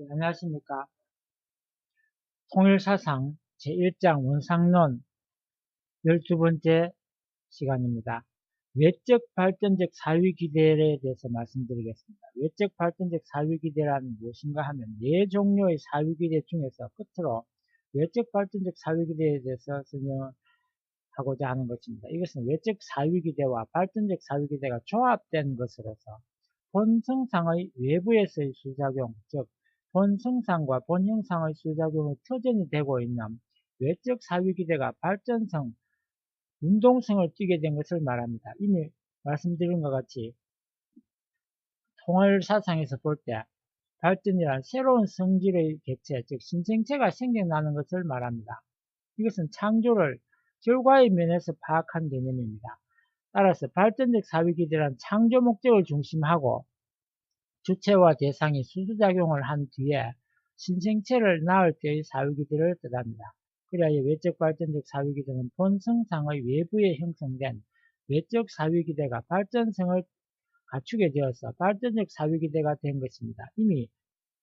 네, 안녕하십니까. 통일사상 제1장 원상론 12번째 시간입니다. 외적 발전적 사회기대에 대해서 말씀드리겠습니다. 외적 발전적 사회기대란 무엇인가 하면 네 종류의 사회기대 중에서 끝으로 외적 발전적 사회기대에 대해서 설명하고자 하는 것입니다. 이것은 외적 사회기대와 발전적 사회기대가 조합된 것으로서 본성상의 외부에서의 수작용, 즉 본성상과 본형상의 수작용이 터전이 되고 있는 외적 사회기대가 발전성, 운동성을 띠게 된 것을 말합니다. 이미 말씀드린 것 같이 통일사상에서 볼 때 발전이란 새로운 성질의 개체, 즉 신생체가 생겨나는 것을 말합니다. 이것은 창조를 결과의 면에서 파악한 개념입니다. 따라서 발전적 사회기대란 창조 목적을 중심하고 주체와 대상이 수수작용을 한 뒤에 신생체를 낳을 때의 사회기대를 뜻합니다. 그래야 외적 발전적 사회기대는 본성상의 외부에 형성된 외적 사회기대가 발전성을 갖추게 되어서 발전적 사회기대가 된 것입니다. 이미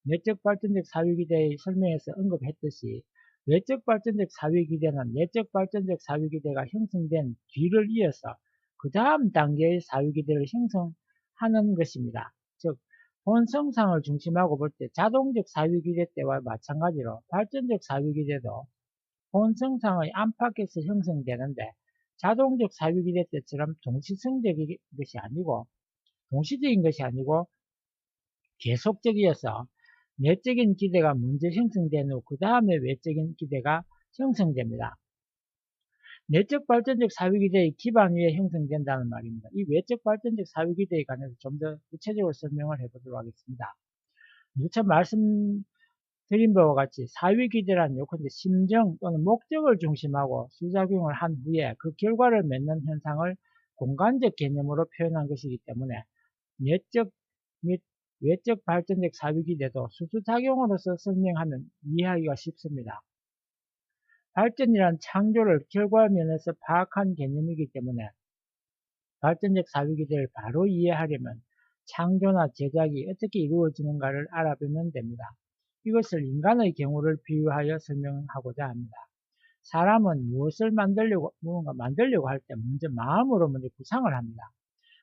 내적 발전적 사회기대의 설명에서 언급했듯이 외적 발전적 사회기대는 내적 발전적 사회기대가 형성된 뒤를 이어서 그 다음 단계의 사회기대를 형성하는 것입니다. 즉 본성상을 중심하고 볼 때 자동적 사회기대 때와 마찬가지로 발전적 사회기대도 본성상의 안팎에서 형성되는데 자동적 사회기대 때처럼 동시적인 것이 아니고 계속적이어서 내적인 기대가 먼저 형성된 후 그 다음에 외적인 기대가 형성됩니다. 내적 발전적 사회기대의 기반 위에 형성된다는 말입니다. 이 외적 발전적 사회기대에 관해서 좀 더 구체적으로 설명을 해보도록 하겠습니다. 누차 말씀드린 바와 같이 사회기대란 요컨대 심정 또는 목적을 중심하고 수작용을 한 후에 그 결과를 맺는 현상을 공간적 개념으로 표현한 것이기 때문에 내적 및 외적 발전적 사회기대도 수수작용으로서 설명하면 이해하기가 쉽습니다. 발전이란 창조를 결과면에서 파악한 개념이기 때문에 발전적 사회기대를 바로 이해하려면 창조나 제작이 어떻게 이루어지는가를 알아보면 됩니다. 이것을 인간의 경우를 비유하여 설명하고자 합니다. 사람은 무언가 만들려고 할 때 마음으로 먼저 구상을 합니다.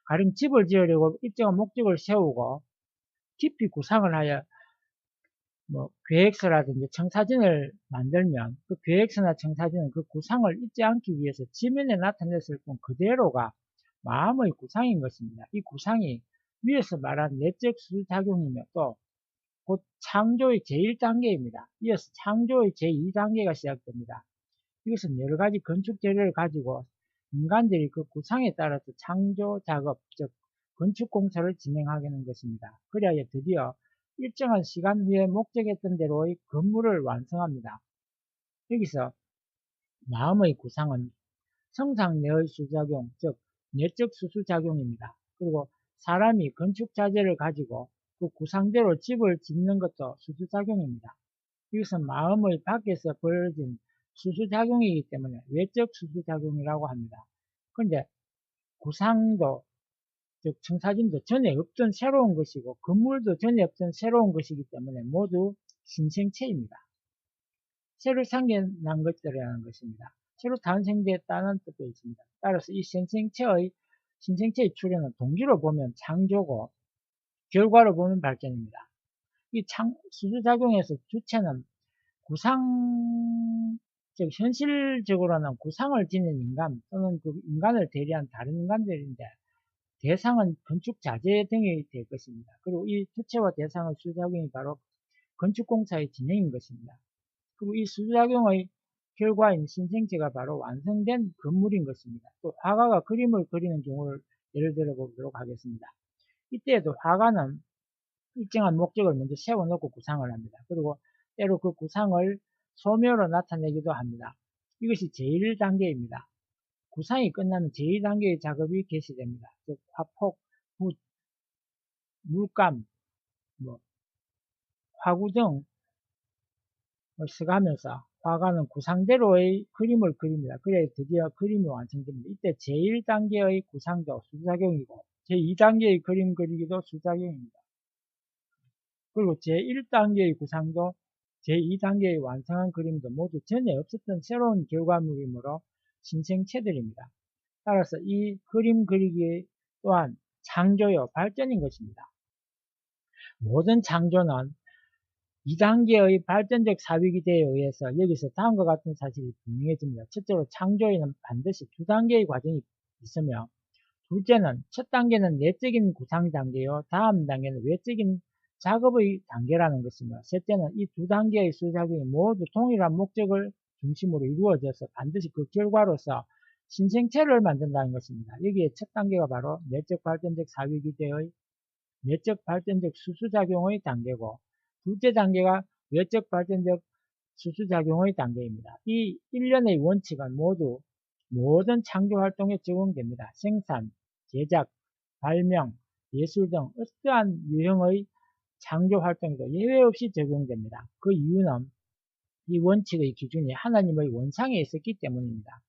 가령 집을 지으려고 일정한 목적을 세우고 깊이 구상을 하여 계획서라든지 청사진을 만들면 그 계획서나 청사진은 그 구상을 잊지 않기 위해서 지면에 나타냈을 뿐 그대로가 마음의 구상인 것입니다. 이 구상이 위에서 말한 내적 수작용이며 또 곧 창조의 제1단계입니다. 이어서 창조의 제2단계가 시작됩니다. 이것은 여러 가지 건축 재료를 가지고 인간들이 그 구상에 따라서 창조 작업, 즉 건축 공사를 진행하는 것입니다. 그래야 드디어 일정한 시간 후에 목적했던 대로의 건물을 완성합니다. 여기서 마음의 구상은 성상 내의 수작용, 즉 내적 수수작용입니다. 그리고 사람이 건축 자재를 가지고 그 구상대로 집을 짓는 것도 수수작용입니다. 이것은 마음의 밖에서 벌어진 수수작용이기 때문에 외적 수수작용이라고 합니다. 그런데 구상도 즉 청사진도 전에 없던 새로운 것이고 건물도 전에 없던 새로운 것이기 때문에 모두 신생체입니다. 새로 생겨난 것들이라는 것입니다. 새로 탄생됐다는 뜻도 있습니다. 따라서 이 신생체의 출현은 동기로 보면 창조고 결과로 보면 발전입니다. 이 수수작용에서 주체는 즉 현실적으로는 구상을 지닌 인간 또는 그 인간을 대리한 다른 인간들인데 대상은 건축 자재 등이 될 것입니다. 그리고 이 주체와 대상의 수작용이 바로 건축공사의 진행인 것입니다. 그리고 이 수작용의 결과인 신생체가 바로 완성된 건물인 것입니다. 또 화가가 그림을 그리는 경우를 예를 들어 보도록 하겠습니다. 이때에도 화가는 일정한 목적을 먼저 세워놓고 구상을 합니다. 그리고 때로 그 구상을 소묘로 나타내기도 합니다. 이것이 제1단계입니다. 구상이 끝나면 제2단계의 작업이 개시됩니다. 즉 화폭, 붓, 물감, 화구 등을 써가면서 화가는 구상대로의 그림을 그립니다. 그래야 드디어 그림이 완성됩니다. 이때 제1단계의 구상도 수작용이고 제2단계의 그림 그리기도 수작용입니다. 그리고 제1단계의 구상도 제2단계의 완성한 그림도 모두 전에 없었던 새로운 결과물이므로 신생체들입니다. 따라서 이 그림 그리기 또한 창조요, 발전인 것입니다. 모든 창조는 2단계의 발전적 사위기대에 의해서 여기서 다음과 같은 사실이 분명해집니다. 첫째로 창조에는 반드시 2단계의 과정이 있으며, 둘째는 첫 단계는 내적인 구상 단계요, 다음 단계는 외적인 작업의 단계라는 것이며, 셋째는 이 2단계의 수작용이 모두 동일한 목적을 중심으로 이루어져서 반드시 그 결과로서 신생체를 만든다는 것입니다. 여기에 첫 단계가 바로 내적 발전적 사위기대의 내적 발전적 수수작용의 단계고, 둘째 단계가 외적 발전적 수수작용의 단계입니다. 이 일련의 원칙은 모두 모든 창조활동에 적용됩니다. 생산, 제작, 발명, 예술 등 어떠한 유형의 창조활동에도 예외 없이 적용됩니다. 그 이유는 이 원칙의 기준이 하나님의 원상에 있었기 때문입니다.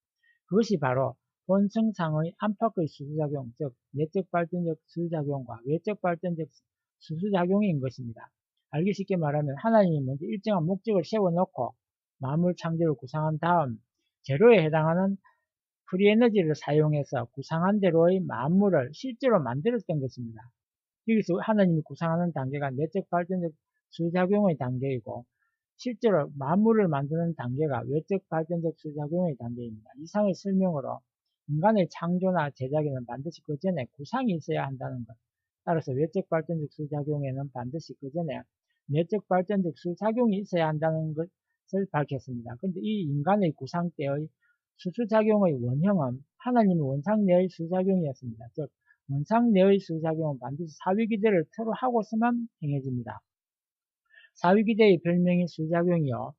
그것이 바로 본성상의 안팎의 수수작용, 즉 내적 발전적 수수작용과 외적 발전적 수수작용인 것입니다. 알기 쉽게 말하면 하나님이 먼저 일정한 목적을 세워놓고 만물 창조를 구상한 다음 재료에 해당하는 프리에너지를 사용해서 구상한 대로의 만물을 실제로 만들었던 것입니다. 여기서 하나님이 구상하는 단계가 내적 발전적 수작용의 단계이고, 실제로 만물을 만드는 단계가 외적 발전적 수작용의 단계입니다. 이상의 설명으로 인간의 창조나 제작에는 반드시 그 전에 구상이 있어야 한다는 것, 따라서 외적 발전적 수작용에는 반드시 그 전에 내적 발전적 수작용이 있어야 한다는 것을 밝혔습니다. 그런데 이 인간의 구상 때의 수작용의 원형은 하나님의 원상 내의 수작용이었습니다. 즉 원상 내의 수작용은 반드시 사위기대를 틀어 하고서만 행해집니다. 사위기대의 별명이 수작용이요,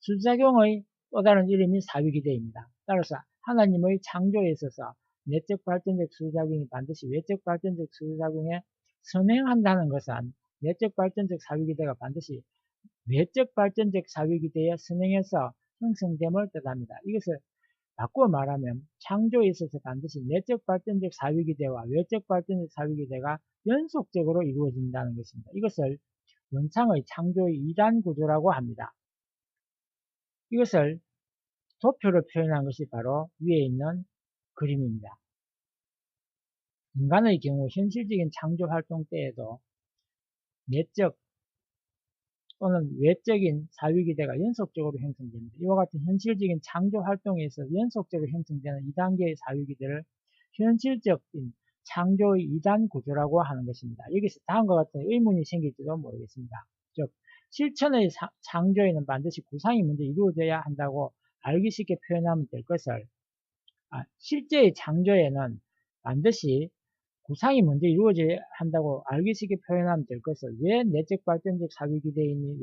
수작용의 또 다른 이름이 사위기대입니다. 따라서 하나님의 창조에 있어서 내적 발전적 수작용이 반드시 외적 발전적 수작용에 선행한다는 것은 내적 발전적 사위기대가 반드시 외적 발전적 사위기대에 선행해서 형성됨을 뜻합니다. 이것을 바꾸어 말하면 창조에 있어서 반드시 내적 발전적 사위기대와 외적 발전적 사위기대가 연속적으로 이루어진다는 것입니다. 이것을 원상의 창조의 2단 구조라고 합니다. 이것을 도표로 표현한 것이 바로 위에 있는 그림입니다. 인간의 경우 현실적인 창조 활동 때에도 내적 또는 외적인 사위기대가 연속적으로 형성됩니다. 이와 같은 현실적인 창조 활동에 있어서 연속적으로 형성되는 2단계의 사위기대를 현실적인 창조의 2단 구조라고 하는 것입니다. 여기서 다음과 같은 의문이 생길지도 모르겠습니다. 즉, 실천의 창조에는 반드시 구상이 먼저 이루어져야 한다고 알기 쉽게 표현하면 될 것을, 실제의 창조에는 반드시 구상이 먼저 이루어져야 한다고 알기 쉽게 표현하면 될 것을 왜 내적 발전적 사위기대이니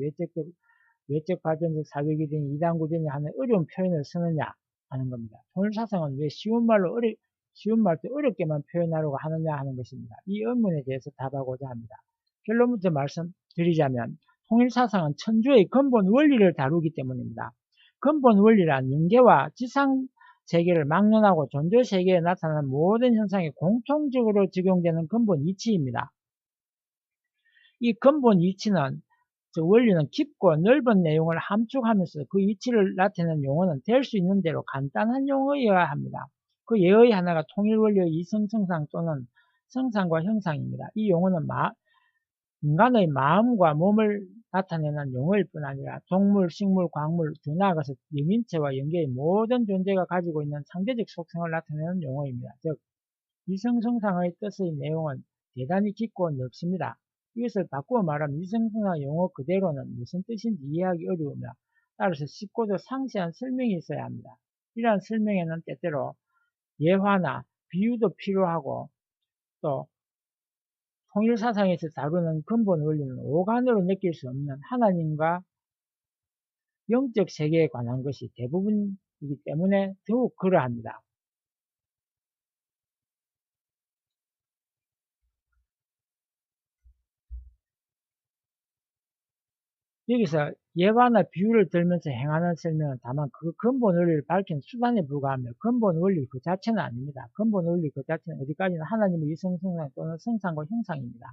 외적 발전적 사위기대이니 2단 구조니 하는 어려운 표현을 쓰느냐 하는 겁니다. 통일사상은 왜 쉬운 말도 어렵게만 표현하려고 하느냐 하는 것입니다. 이 의문에 대해서 답하고자 합니다. 결론부터 말씀드리자면 통일사상은 천주의 근본 원리를 다루기 때문입니다. 근본 원리란 영계와 지상 세계를 막론하고 존재 세계에 나타나는 모든 현상에 공통적으로 적용되는 근본 이치입니다. 이 근본 이치는, 즉 원리는 깊고 넓은 내용을 함축하면서 그 이치를 나타내는 용어는 될 수 있는 대로 간단한 용어여야 합니다. 그 예의 하나가 통일원리의 이성성상 또는 성상과 형상입니다. 이 용어는 인간의 마음과 몸을 나타내는 용어일 뿐 아니라 동물, 식물, 광물, 더 나아가서 영인체와 영계의 모든 존재가 가지고 있는 상대적 속성을 나타내는 용어입니다. 즉, 이성성상의 뜻의 내용은 대단히 깊고 넓습니다. 이것을 바꾸어 말하면 이성성상 용어 그대로는 무슨 뜻인지 이해하기 어려우며, 따라서 쉽고도 상세한 설명이 있어야 합니다. 이러한 설명에는 때때로 예화나 비유도 필요하고, 또 통일사상에서 다루는 근본 원리는 오감으로 느낄 수 없는 하나님과 영적 세계에 관한 것이 대부분이기 때문에 더욱 그러합니다. 여기서 예화나 비유를 들면서 행하는 설명은 다만 그 근본 원리를 밝힌 수단에 불과하며 근본 원리 그 자체는 아닙니다. 근본 원리 그 자체는 어디까지나 하나님의 이성성상 또는 성상과 형상입니다.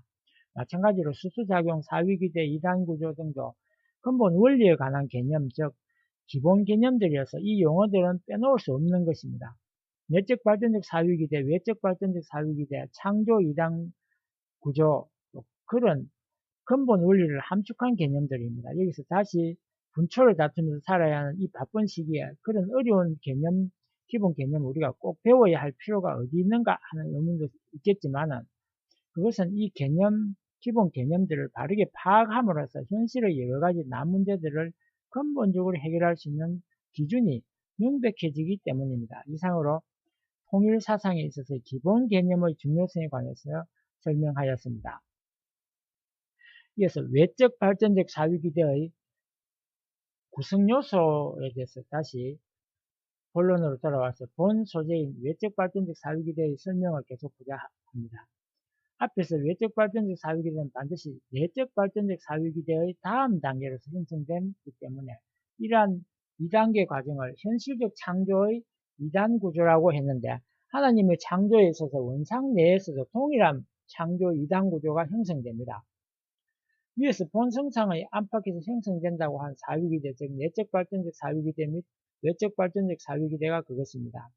마찬가지로 수수작용, 사위기대, 이단구조 등도 근본 원리에 관한 개념, 즉 기본 개념들이어서 이 용어들은 빼놓을 수 없는 것입니다. 내적 발전적 사위기대, 외적 발전적 사위기대, 창조 이단 구조, 그런 근본 원리를 함축한 개념들입니다. 여기서 다시 분초를 다투면서 살아야 하는 이 바쁜 시기에 그런 어려운 개념, 기본 개념을 우리가 꼭 배워야 할 필요가 어디 있는가 하는 의문도 있겠지만은 그것은 이 개념, 기본 개념들을 바르게 파악함으로써 현실의 여러 가지 난문제들을 근본적으로 해결할 수 있는 기준이 명백해지기 때문입니다. 이상으로 통일 사상에 있어서의 기본 개념의 중요성에 관해서 설명하였습니다. 이어서 외적 발전적 사위기대의 구성 요소에 대해서 다시 본론으로 돌아와서 본 소재인 외적 발전적 사위기대의 설명을 계속하자 합니다. 앞에서 외적 발전적 사위기대는 반드시 내적 발전적 사위기대의 다음 단계로서 형성되기 때문에 이러한 2단계 과정을 현실적 창조의 2단 구조라고 했는데 하나님의 창조에 있어서 원상 내에서도 동일한 창조 2단 구조가 형성됩니다. 위에서 본성상의 안팎에서 형성된다고 한 사위기대, 즉 내적 발전적 사위기대 및 외적 발전적 사위기대가 그것입니다.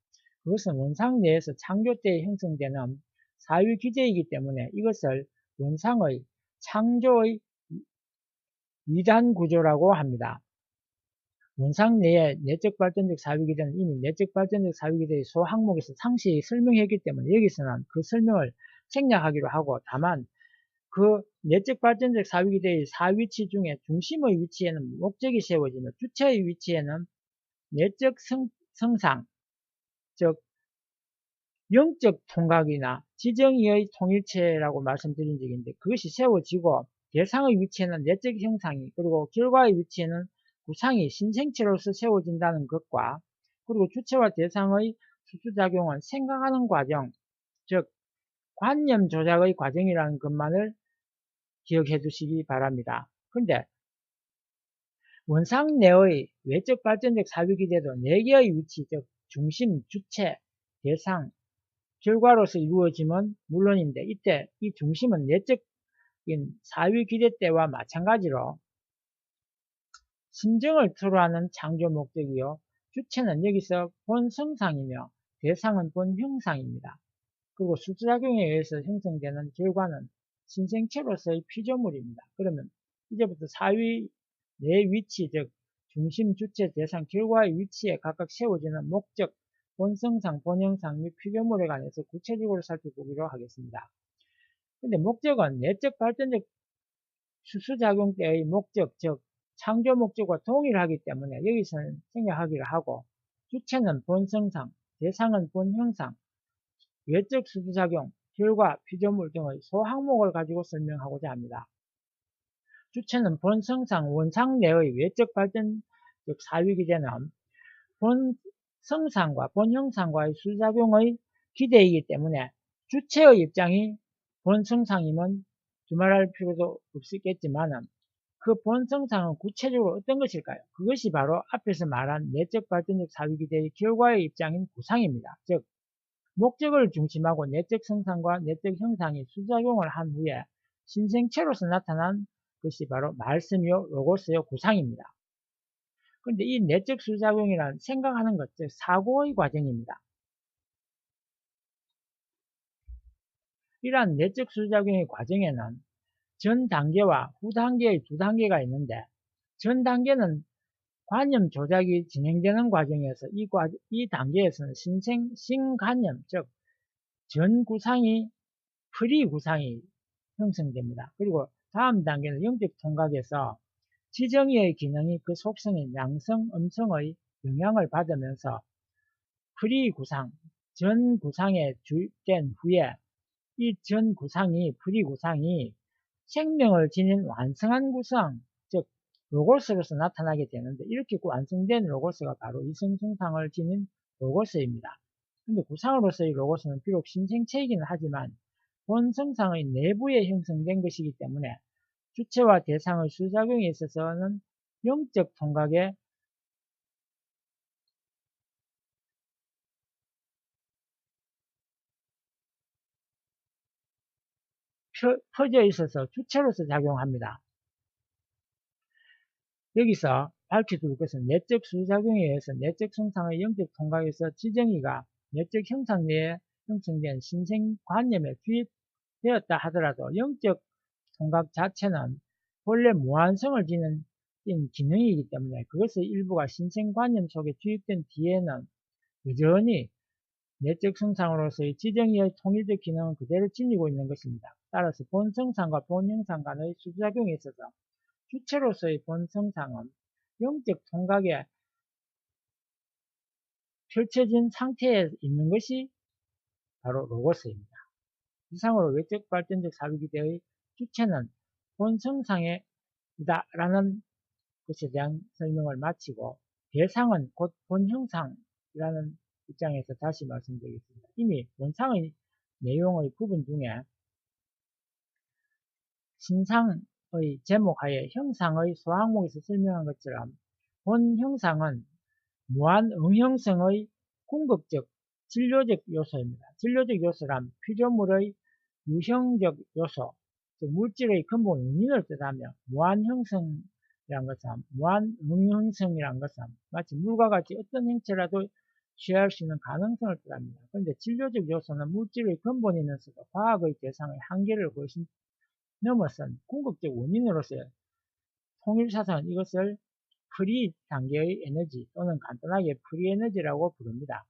그것은 원상 내에서 창조 때에 형성되는 사위기대이기 때문에 이것을 원상의 창조의 2단 구조라고 합니다. 원상 내의 내적 발전적 사위기대는 이미 내적 발전적 사위기대의 소항목에서 상세히 설명했기 때문에 여기서는 그 설명을 생략하기로 하고 다만 그 내적 발전적 사위기대의 사위치 중에 중심의 위치에는 목적이 세워지며 주체의 위치에는 내적 성상, 즉 영적 통각이나 지정의의 통일체라고 말씀드린 적이 있는데 그것이 세워지고 대상의 위치에는 내적 형상이 그리고 결과의 위치에는 구상이 신생체로서 세워진다는 것과 그리고 주체와 대상의 수수작용은 생각하는 과정, 즉 관념 조작의 과정이라는 것만을 기억해 두시기 바랍니다. 그런데 원상 내의 외적 발전적 사위기대도 4개의 위치, 즉 중심, 주체, 대상, 결과로서 이루어지면 물론인데 이때 이 중심은 내적인 사위기대 때와 마찬가지로 심정을 토로하는 창조 목적이요. 주체는 여기서 본성상이며 대상은 본형상입니다. 그리고 수작용에 의해서 형성되는 결과는 신생체로서의 피조물입니다. 그러면 이제부터 사위 내 위치, 즉 중심, 주체, 대상, 결과의 위치에 각각 세워지는 목적, 본성상, 본형상 및 피조물에 관해서 구체적으로 살펴보기로 하겠습니다. 근데 목적은 내적 발전적 수수작용 때의 목적, 즉 창조 목적과 동일하기 때문에 여기서는 생략하기로 하고 주체는 본성상, 대상은 본형상, 외적 수수작용, 결과, 피조물 등의 소항목을 가지고 설명하고자 합니다. 주체는 본성상 원상 내의 외적 발전, 즉 사위기대는 본성상과 본형상과의 수작용의 기대이기 때문에 주체의 입장이 본성상이면 두말할 필요도 없겠지만 그 본성상은 구체적으로 어떤 것일까요? 그것이 바로 앞에서 말한 내적 발전적 사위기대의 결과의 입장인 구상입니다. 즉 목적을 중심하고 내적 성상과 내적 형상이 수작용을 한 후에 신생체로서 나타난 것이 바로 말씀이요, 로고스요, 구상입니다. 그런데 이 내적 수작용이란 생각하는 것, 즉 사고의 과정입니다. 이러한 내적 수작용의 과정에는 전 단계와 후 단계의 두 단계가 있는데 전 단계는 관념 조작이 진행되는 과정에서 이 단계에서는 신관념, 즉 전구상이 프리구상이 형성됩니다. 그리고 다음 단계는 영적 통각에서 지정의의 기능이 그 속성인 양성, 음성의 영향을 받으면서 프리구상, 전구상에 주입된 후에 이 전구상이, 프리구상이 생명을 지닌 완성한 구상, 즉 로고스로서 나타나게 되는데 이렇게 완성된 로고스가 바로 이성성상을 지닌 로고스입니다. 근데 구상으로서의 로고스는 비록 신생체이기는 하지만 본성상의 내부에 형성된 것이기 때문에 주체와 대상의 수작용에 있어서는 영적 통각에 퍼져 있어서 주체로서 작용합니다. 여기서 밝혀둘 것은 내적 수작용에 의해서 내적 성상의 영적 통각에서 지정의가 내적 형상 내에 형성된 신생관념에 투입되었다 하더라도 영적 통각 자체는 본래 무한성을 지닌 기능이기 때문에 그것의 일부가 신생관념 속에 투입된 뒤에는 여전히 내적 성상으로서의 지정의의 통일적 기능은 그대로 지니고 있는 것입니다. 따라서 본성상과 본형상 간의 수작용에 있어서 주체로서의 본성상은 영적 통각에 펼쳐진 상태에 있는 것이 바로 로고스입니다. 이상으로 외적 발전적 사유기대의 주체는 본성상에 이다라는 것에 대한 설명을 마치고 대상은 곧 본형상이라는 입장에서 다시 말씀드리겠습니다. 이미 본상의 내용의 부분 중에 신상의 제목하에 형상의 소항목에서 설명한 것처럼 본형상은 무한 응형성의 궁극적 진료적 요소입니다. 진료적 요소란 피조물의 유형적 요소, 즉 물질의 근본 원인을 뜻하며 무한형성이란 것은 무한응형성이란 것은 마치 물과 같이 어떤 형체라도 취할 수 있는 가능성을 뜻합니다. 그런데 진료적 요소는 물질의 근본이면서도 과학의 대상의 한계를 훨씬 넘어선 궁극적 원인으로서의 통일사상은 이것을 프리 단계의 에너지 또는 간단하게 프리 에너지라고 부릅니다.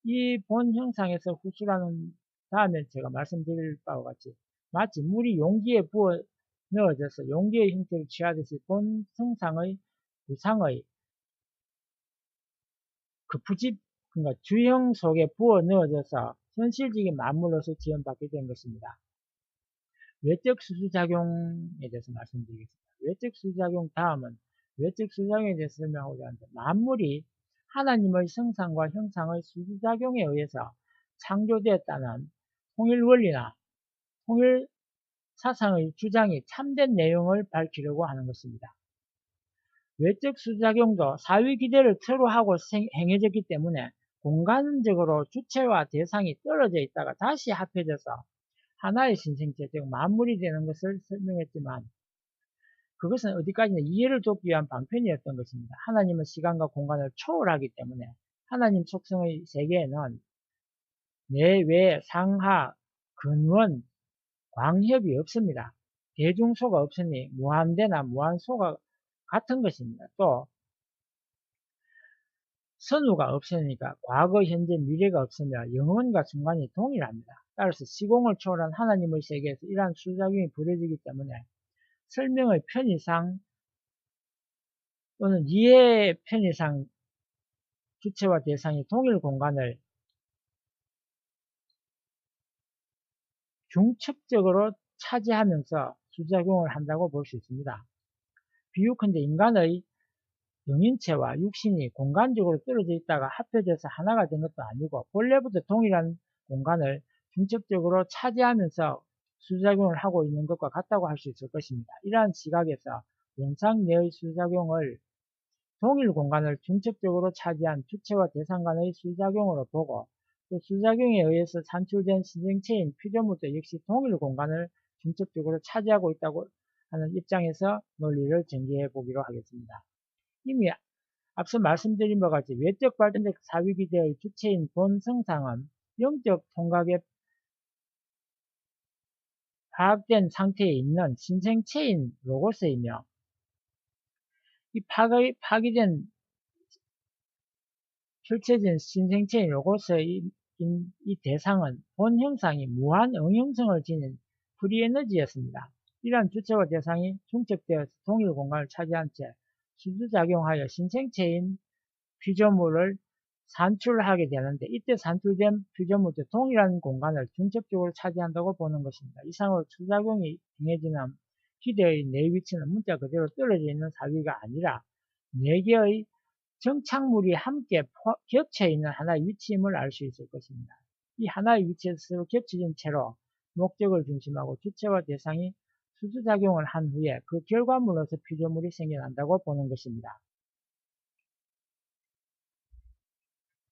이 본 형상에서 후수라는 다음에 제가 말씀드릴 바와 같이 마치 물이 용기에 부어 넣어져서 용기의 형태를 취하듯이 본 성상의 구상의 그 부집 그러니까 주형 속에 부어 넣어져서 현실적인 만물로서 지원받게 된 것입니다. 외적 수수작용에 대해서 말씀드리겠습니다. 외적 수수작용 다음은 외적 수수작용에 대해서 설명하고자 하는데 만물이 하나님의 성상과 형상의 수수작용에 의해서 창조되었다는 통일원리나 통일사상의 주장이 참된 내용을 밝히려고 하는 것입니다. 외적 수작용도 사위기대를 틀로 하고 행해졌기 때문에 공간적으로 주체와 대상이 떨어져 있다가 다시 합해져서 하나의 신생체, 즉 만물이 되는 것을 설명했지만 그것은 어디까지나 이해를 돕기 위한 방편이었던 것입니다. 하나님은 시간과 공간을 초월하기 때문에 하나님 속성의 세계에는 내외, 상하, 근원, 광협이 없습니다. 대중소가 없으니 무한대나 무한소가 같은 것입니다. 또 선우가 없으니까 과거, 현재, 미래가 없으며 영원과 순간이 동일합니다. 따라서 시공을 초월한 하나님의 세계에서 이러한 수작용이 벌어지기 때문에 설명의 편의상 또는 이해의 편의상 주체와 대상이 동일 공간을 중첩적으로 차지하면서 수작용을 한다고 볼 수 있습니다. 비유컨대 인간의 영인체와 육신이 공간적으로 떨어져 있다가 합해져서 하나가 된 것도 아니고 본래부터 동일한 공간을 중첩적으로 차지하면서 수작용을 하고 있는 것과 같다고 할 수 있을 것입니다. 이러한 시각에서 원상 내의 수작용을 동일 공간을 중첩적으로 차지한 주체와 대상 간의 수작용으로 보고 또 수작용에 의해서 산출된 신생체인 피조물도 역시 동일 공간을 중첩적으로 차지하고 있다고 하는 입장에서 논리를 전개해 보기로 하겠습니다. 이미 앞서 말씀드린 바와 같이 외적 발전적 사위기대의 주체인 본성상은 영적 통각에 파악된 상태에 있는 신생체인 로고스이며 이 파괴된 펼쳐진 신생체인 로고스의 이 대상은 본 형상이 무한 응형성을 지닌 프리에너지였습니다. 이러한 주체와 대상이 중첩되어서 동일 공간을 차지한 채 수주작용하여 신생체인 피조물을 산출하게 되는데 이때 산출된 피조물도 동일한 공간을 중첩적으로 차지한다고 보는 것입니다. 이상으로 수작용이 행해지는 기대의 내 위치는 문자 그대로 떨어져 있는 사위가 아니라 4개의 정착물이 함께 겹쳐 있는 하나의 위치임을 알 수 있을 것입니다. 이 하나의 위치에서 서로 겹쳐진 채로 목적을 중심하고 주체와 대상이 수수작용을 한 후에 그 결과물로서 피조물이 생겨난다고 보는 것입니다.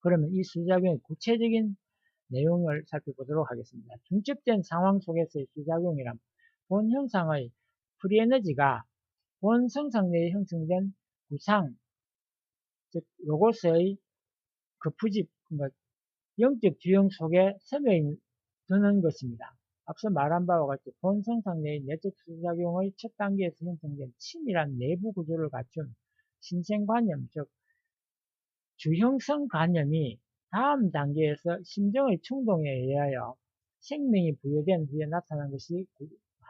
그러면 이 수작용의 구체적인 내용을 살펴보도록 하겠습니다. 중첩된 상황 속에서의 수작용이란 본 형상의 프리에너지가 본 성상 내에 형성된 구상, 즉 로고스의 거푸집, 영적 주형 속에 스며드는 것입니다. 앞서 말한 바와 같이 본 성상 내의 내적 수작용의 첫 단계에서 형성된 치밀한 내부 구조를 갖춘 신생관념, 즉 주형성 관념이 다음 단계에서 심정의 충동에 의하여 생명이 부여된 후에 나타난 것이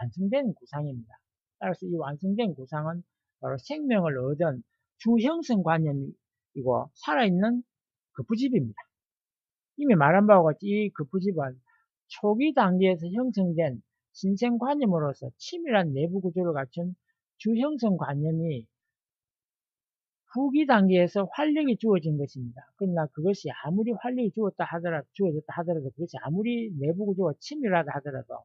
완성된 구상입니다. 따라서 이 완성된 구상은 바로 생명을 얻은 주형성 관념이고 살아있는 거푸집입니다. 이미 말한 바와 같이 이 거푸집은 초기 단계에서 형성된 신생관념으로서 치밀한 내부 구조를 갖춘 주형성 관념이 후기 단계에서 활력이 주어진 것입니다. 그러나 그것이 아무리 활력이 주어졌다 하더라도 그것이 아무리 내부 구조가 치밀하다 하더라도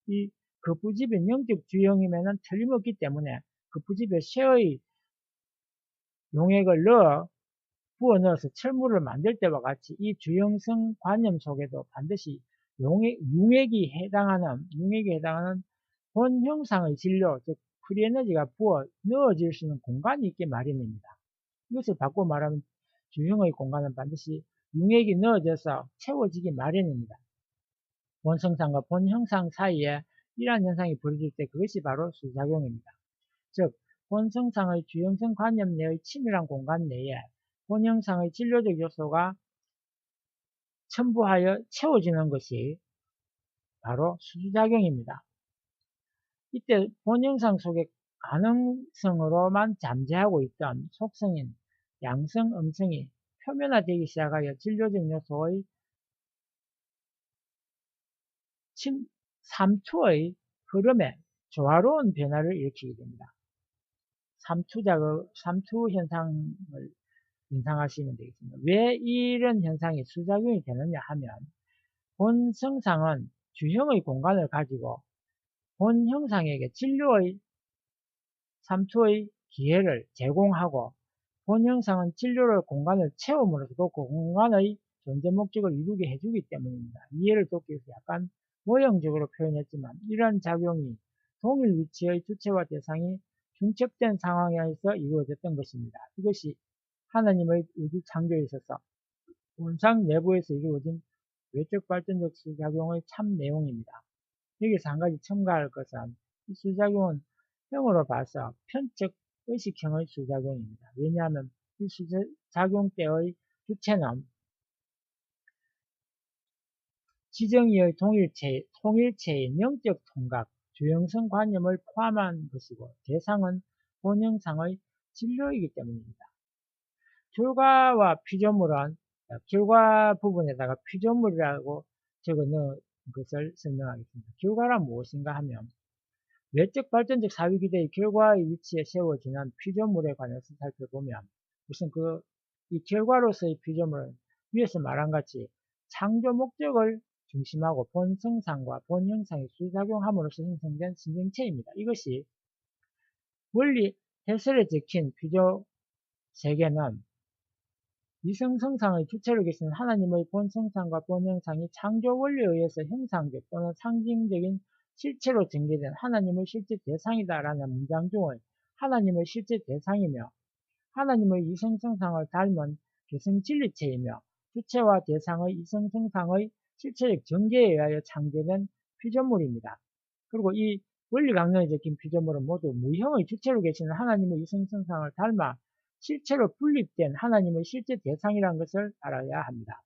이 거푸집의 영적 주형이면 틀림없기 때문에 거푸집에 쇠의 용액을 부어 넣어서 철물을 만들 때와 같이 이 주형성 관념 속에도 반드시 융액이 해당하는 본 형상의 진료, 즉 프리에너지가 부어 넣어질 수 있는 공간이 있게 마련입니다. 이것을 바꿔 말하면 주형의 공간은 반드시 융액이 넣어져서 채워지기 마련입니다. 본성상과 본형상 사이에 이러한 현상이 벌어질 때 그것이 바로 수작용입니다. 즉 본성상의 주형성 관념 내의 치밀한 공간 내에 본형상의 진료적 요소가 첨부하여 채워지는 것이 바로 수작용입니다. 이때 본형상 속에 가능성으로만 잠재하고 있던 속성인 양성, 음성이 표면화되기 시작하여 진료적 요소의 삼투의 흐름에 조화로운 변화를 일으키게 됩니다. 삼투 현상을 인상하시면 되겠습니다. 왜 이런 현상이 수작용이 되느냐 하면 본 성상은 주형의 공간을 가지고 본 형상에게 진료의 삼투의 기회를 제공하고 본 형상은 진료를 공간을 채움으로써 그 공간의 존재 목적을 이루게 해주기 때문입니다. 이해를 돕기 위해서 약간 모형적으로 표현했지만 이러한 작용이 동일 위치의 주체와 대상이 중첩된 상황에서 이루어졌던 것입니다. 이것이 하나님의 우주 창조에 있어서 본상 내부에서 이루어진 외적 발전적 수작용의 참 내용입니다. 여기서 한 가지 첨가할 것은 이 수작용은 형으로 봐서 편적 의식형의 수작용입니다. 왜냐하면 이 수작용 때의 주체는 지정의의 통일체의 영적 통각, 주형성 관념을 포함한 것이고 대상은 본형상의 진료이기 때문입니다. 결과와 피조물은 결과 부분에다가 피조물이라고 적어 넣은 것을 설명하겠습니다. 결과란 무엇인가 하면 외적 발전적 사유기대의 결과의 위치에 세워지는 피조물에 관해서 살펴보면 우선 이 결과로서의 피조물은 위에서 말한 같이 창조 목적을 중심하고 본 성상과 본 형상이 수작용함으로써 형성된 신경체입니다. 이것이 원리 해설에 적힌 피조 세계는 이성성상의 주체로 계시는 하나님의 본성상과 본형상이 창조 원리에 의해서 형상적 또는 상징적인 실체로 전개된 하나님의 실제 대상이다라는 문장 중의 하나님의 실제 대상이며 하나님의 이성성상을 닮은 개성진리체이며 주체와 대상의 이성성상의 실체적 전개에 의하여 창조된 피조물입니다. 그리고 이 원리 강론에 적힌 피조물은 모두 무형의 주체로 계시는 하나님의 이성성상을 닮아 실체로 분립된 하나님의 실제 대상이라는 것을 알아야 합니다.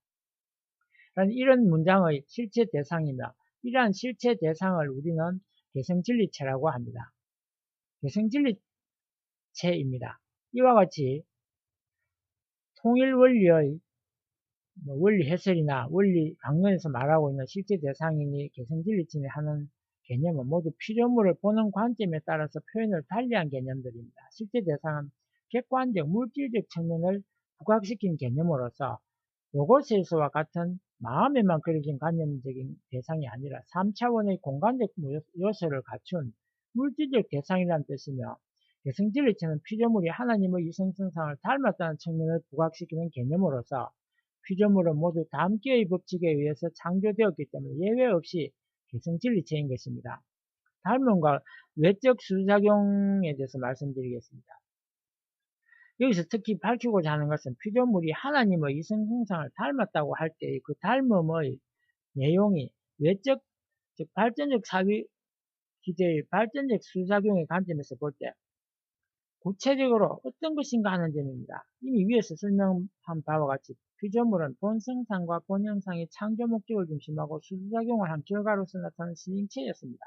이런 문장의 실체 대상이며 이러한 실체 대상을 우리는 개성진리체라고 합니다. 개성진리체입니다. 이와 같이 통일 원리의 원리 해설이나 원리 강론에서 말하고 있는 실제 대상이니 개성진리체니 하는 개념은 모두 피조물을 보는 관점에 따라서 표현을 달리한 개념들입니다. 실제 대상은 객관적 물질적 측면을 부각시킨 개념으로서 로고스에서와 같은 마음에만 그려진 관념적인 대상이 아니라 3차원의 공간적 요소를 갖춘 물질적 대상이라는 뜻이며 개성진리체는 피조물이 하나님의 이성성상을 닮았다는 측면을 부각시키는 개념으로서 피조물은 모두 다음기의 법칙에 의해서 창조되었기 때문에 예외 없이 개성진리체인 것입니다. 닮음과 외적 수작용에 대해서 말씀드리겠습니다. 여기서 특히 밝히고자 하는 것은 피조물이 하나님의 이성 형상을 닮았다고 할 때의 그 닮음의 내용이 외적, 즉 발전적 사회 기제의 발전적 수작용의 관점에서 볼 때 구체적으로 어떤 것인가 하는 점입니다. 이미 위에서 설명한 바와 같이 피조물은 본성상과 본형상의 창조 목적을 중심하고 수작용을 한 결과로서 나타나는 신인체였습니다.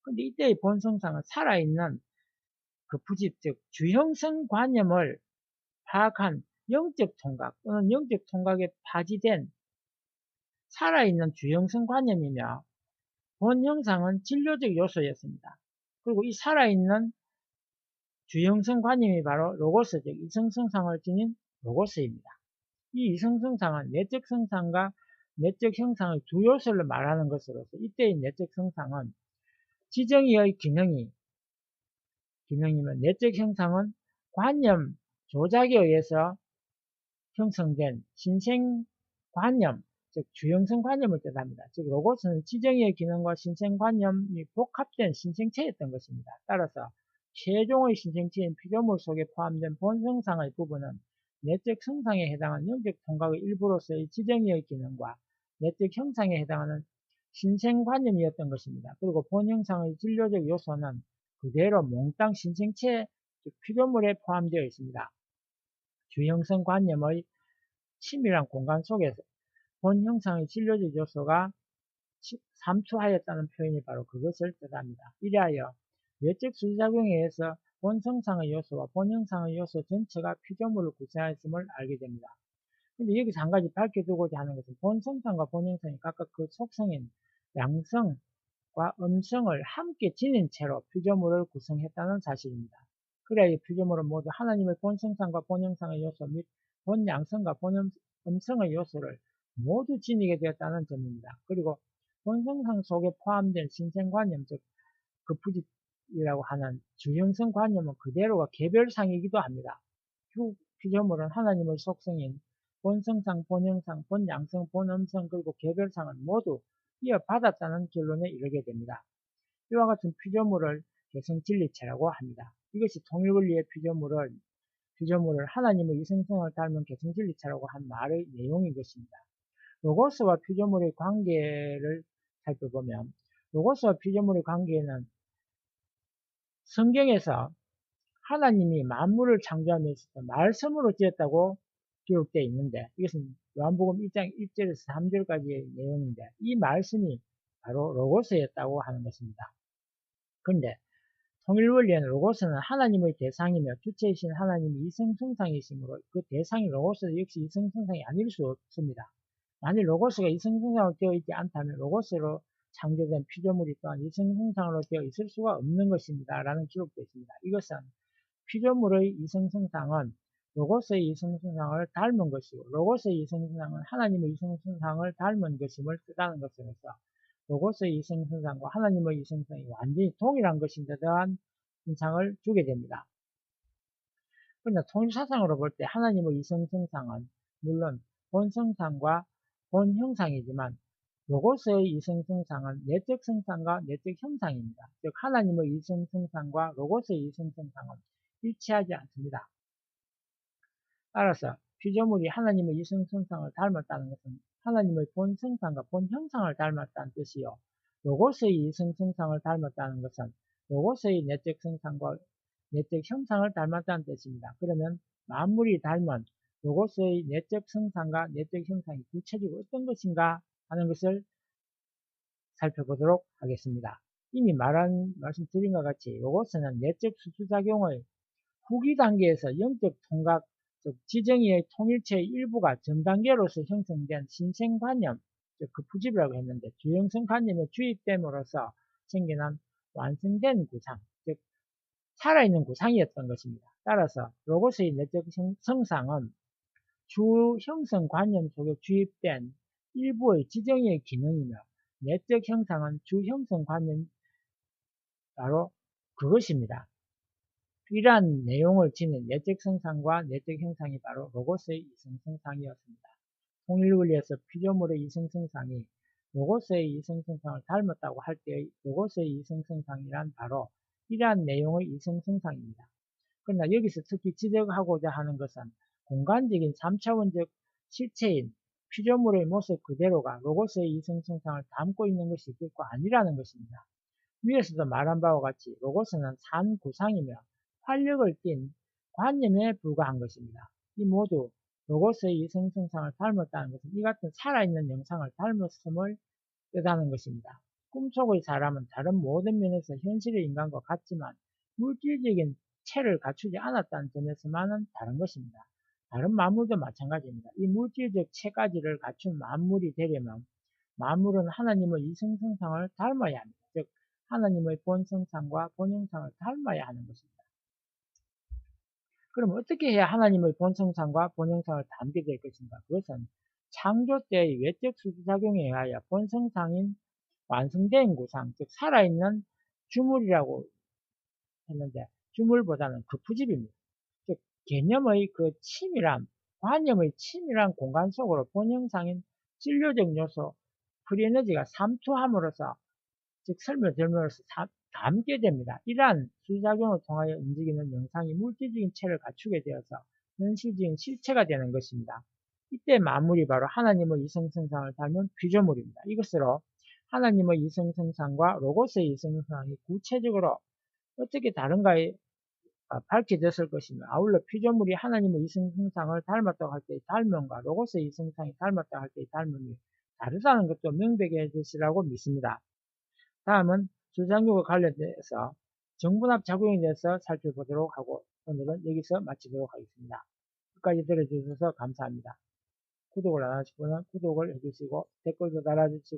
그런데 이때의 본성상은 살아있는 그 부집, 즉 주형성 관념을 파악한 영적 통각 또는 영적 통각에 파지된 살아있는 주형성 관념이며 본형상은 진료적 요소였습니다. 그리고 이 살아있는 주형성 관념이 바로 로고스, 즉 이성성상을 지닌 로고스입니다. 이 이성성상은 내적 성상과 내적 형상의 두 요소를 말하는 것으로서 이때의 내적 성상은 지정의의 기능이면 내적 형상은 관념 조작에 의해서 형성된 신생관념, 즉 주형성관념을 뜻합니다. 즉 로고스는 지정의의 기능과 신생관념이 복합된 신생체였던 것입니다. 따라서 최종의 신생체인 피조물 속에 포함된 본성상의 부분은 내적 성상에 해당하는 영적 통각의 일부로서의 지정의의 기능과 내적 형상에 해당하는 신생관념이었던 것입니다. 그리고 본형상의 진료적 요소는 그대로 몽땅 신생체, 즉 피조물에 포함되어 있습니다. 주형성 관념의 치밀한 공간 속에서 본 형상의 진료적 요소가 삼투하였다는 표현이 바로 그것을 뜻합니다. 이래하여 외적 수작용에 의해서 본성상의 요소와 본형상의 요소 전체가 피조물을 구성하였음을 알게 됩니다. 근데 여기서 한 가지 밝혀두고자 하는 것은 본성상과 본형상이 각각 그 속성인 양성과 음성을 함께 지닌 채로 피조물을 구성했다는 사실입니다. 그래야 이 피조물은 모두 하나님의 본성상과 본형상의 요소 및 본양성과 본음성의 요소를 모두 지니게 되었다는 점입니다. 그리고 본성상 속에 포함된 신생관념, 즉 급부집이라고 하는 주형성 관념은 그대로가 개별상이기도 합니다. 피조물은 하나님의 속성인 본성상, 본형상, 본양성, 본음성 그리고 개별상을 모두 이어받았다는 결론에 이르게 됩니다. 이와 같은 피조물을 개성진리체라고 합니다. 이것이 통일원리의 피조물을 하나님의 이성성을 닮은 개성진리체라고 한 말의 내용인 것입니다. 로고스와 피조물의 관계를 살펴보면 로고스와 피조물의 관계는 성경에서 하나님이 만물을 창조하며 있어서 말씀으로 지었다고 기록되어 있는데 이것은 요한복음 1장 1절에서 3절까지의 내용인데 이 말씀이 바로 로고스였다고 하는 것입니다. 그런데 통일원리에는 로고스는 하나님의 대상이며 주체이신 하나님이 이성성상이시므로 그 대상인 로고스 역시 이성성상이 아닐 수 없습니다. 만일 로고스가 이성성상으로 되어 있지 않다면 로고스로 창조된 피조물이 또한 이성성상으로 되어 있을 수가 없는 것입니다. 라는 기록되어 있습니다. 이것은 피조물의 이성성상은 로고스의 이성성상을 닮은 것이고 로고스의 이성성상은 하나님의 이성성상을 닮은 것임을 뜻하는 것으로서 로고스의 이성성상과 하나님의 이성성이 완전히 동일한 것인 듯한 인상을 주게 됩니다. 그러나 통일사상으로 볼 때 하나님의 이성성상은 물론 본성상과 본형상이지만 로고스의 이성성상은 내적 성상과 내적 형상입니다. 즉 하나님의 이성성상과 로고스의 이성성상은 일치하지 않습니다. 따라서 피조물이 하나님의 이성성상을 닮았다는 것은 하나님의 본성상과 본형상을 닮았다는 뜻이요. 로고스의 이성성상을 닮았다는 것은 로고스의 내적 성상과 내적 형상을 닮았다는 뜻입니다. 그러면 만물이 닮은 로고스의 내적 성상과 내적 형상이 구체적으로 어떤 것인가 하는 것을 살펴보도록 하겠습니다. 이미 말씀드린 것 같이 로고스는 내적 수수작용의 후기 단계에서 영적 통각, 즉 지정의의 통일체의 일부가 전 단계로서 형성된 신생관념, 즉 급부집이라고 했는데 주형성 관념에 주입됨으로써 생겨난 완성된 구상, 즉 살아있는 구상이었던 것입니다. 따라서 로고스의 내적 성상은 주형성 관념 속에 주입된 일부의 지정의의 기능이며 내적 형상은 주형성 관념 바로 그것입니다. 이러한 내용을 지닌 내적 성상과 내적 형상이 바로 로고스의 이성성상이었습니다. 홍일원리에서 피조물의 이성성상이 로고스의 이성성상을 닮았다고 할 때의 로고스의 이성성상이란 바로 이러한 내용의 이성성상입니다. 그러나 여기서 특히 지적하고자 하는 것은 공간적인 3차원적 실체인 피조물의 모습 그대로가 로고스의 이성성상을 담고 있는 것이 결코 아니라는 것입니다. 위에서도 말한 바와 같이 로고스는 산 구상이며 활력을 띤 관념에 불과한 것입니다. 이 모두 로고스의 이성성상을 닮았다는 것은 이 같은 살아있는 영상을 닮았음을 뜻하는 것입니다. 꿈속의 사람은 다른 모든 면에서 현실의 인간과 같지만 물질적인 체를 갖추지 않았다는 점에서만은 다른 것입니다. 다른 만물도 마찬가지입니다. 이 물질적 체까지를 갖춘 만물이 되려면 만물은 하나님의 이성성상을 닮아야 합니다. 즉 하나님의 본성상과 본형상을 닮아야 하는 것입니다. 그럼 어떻게 해야 하나님의 본성상과 본형상을 닮게 될 것인가? 그것은 창조 때의 외적 수작용에 의하여 본성상인 완성된 구상, 즉 살아있는 주물이라고 했는데 주물보다는 그 부집입니다. 즉 개념의 그 치밀함, 관념의 치밀한 공간 속으로 본형상인 진료적 요소, 프리에너지가 삼투함으로써 즉 설명들면서 담게 됩니다. 이러한 수작용을 통하여 움직이는 영상이 물질적인 체를 갖추게 되어서 현실적인 실체가 되는 것입니다. 이때 만물이 바로 하나님의 이성성상을 닮은 피조물입니다. 이것으로 하나님의 이성성상과 로고스의 이성성상이 구체적으로 어떻게 다른가에 밝혀졌을 것이며 아울러 피조물이 하나님의 이성성상을 닮았다고 할 때의 닮음과 로고스의 이성성상이 닮았다고 할 때의 닮음이 다르다는 것도 명백해졌으라고 믿습니다. 다음은 수장육과 관련돼서 정분합 작용에 대해서 살펴보도록 하고 오늘은 여기서 마치도록 하겠습니다. 끝까지 들어주셔서 감사합니다. 구독을 안 하시고는 구독을 해주시고 댓글도 달아주시고